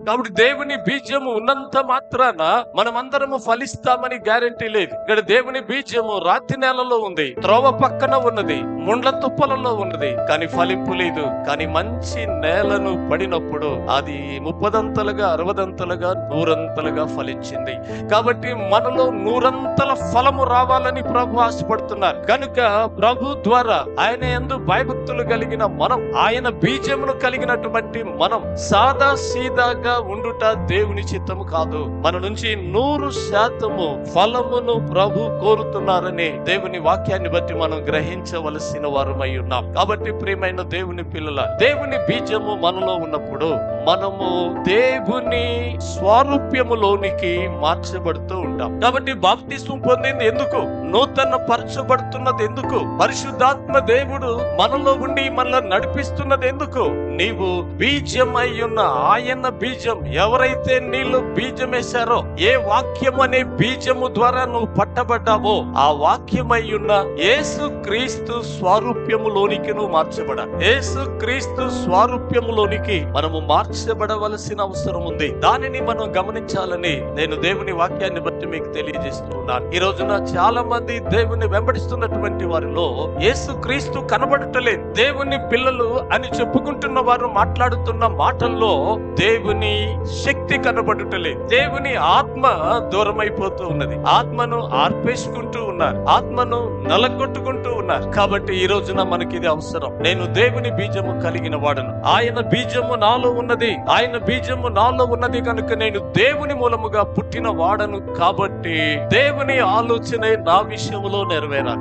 కాబట్టి దేవుని బీజము ఉన్నంత మాత్రాన మనమందరము ఫలిస్తామని గ్యారెంటీ లేదు. ఇక్కడ దేవుని బీజము రాతి నేలలో ఉంది, త్రోవ పక్కన ఉన్నది, ముండ్ల తుప్పలలో ఉన్నది, కానీ ఫలింపు లేదు. కానీ మంచి నేలను పడినప్పుడు అది 30ంతలుగా, 60ంతలుగా, 100ంతలుగా ఫలించింది. కాబట్టి మనలో 100ంతల ఫలము రావాలని ప్రభు ఆశపడుతున్నారు. కనుక ప్రభు ద్వారా ఆయన యందు భయభక్తులు కలిగిన మనం, ఆయన బీజమును కలిగినటువంటి మనం సాదా సీదాగా ఉండుట దేవుని చిత్తము కాదు. మన నుంచి 100% ఫలమును ప్రభు కోరుతున్నారని దేవుని వాక్యాన్ని బట్టి మనం గ్రహించవలసిన వారమై ఉన్నాం. కాబట్టి ప్రియమైన దేవుని పిల్లల, దేవుని బీజము మనలో ఉన్నప్పుడు మనము దేవుని స్వారూప్యములోనికి మార్చబడుతూ ఉంటాం. కాబట్టి బాప్తిస్మం పొందింది ఎందుకు? నూతన పరచబడుతున్నది ఎందుకు? పరిశుద్ధాత్మ దేవుడు మనలో ఉండి మనల్ని నడిపిస్తున్నది ఎందుకు? నీవు బీజమై ఉన్న ఆయన బీజం, ఎవరైతే నీళ్ళు బీజం వేశారో, ఏ వాక్యం అనే బీజము ద్వారా నువ్వు పట్టబడ్డావో ఆ వాక్యమై ఉన్న యేసు క్రీస్తు స్వారూప్యములోనికి నువ్వు మార్చబడాలి. యేసు క్రీస్తు స్వారూప్యములోనికి మనము మార్చబడవలసిన అవసరం ఉంది. దానిని మనం గమనించాలని నేను దేవుని వాక్యాన్ని బట్టి మీకు తెలియజేస్తూ ఉన్నాను. ఈ రోజున చాలా మంది దేవుని వెంబడిస్తున్నటువంటి వారిలో యేసు క్రీస్తు కనబడటలేదు. దేవుని పిల్లలు అని చెప్పుకుంటున్న వారు మాట్లాడుతున్న మాటల్లో దేవుని శక్తి కనబడటలేదు. దేవుని ఆత్మ దూరం అయిపోతూ ఉన్నది. ఆత్మను ఆర్పేసుకుంటూ ఉన్నారు, ఆత్మను నలగొట్టుకుంటూ ఉన్నారు. కాబట్టి ఈ రోజున మనకి ఇది అవసరం. నేను దేవుని బీజము కలిగిన వాడను, ఆయన బీజము నాలో ఉన్నది, ఆయన బీజము నాలో ఉన్నది కనుక నేను దేవుని మూలముగా పుట్టిన వాడను. కాబట్టి దేవుని ఆలోచన నా విషయంలో నెరవేరాలి.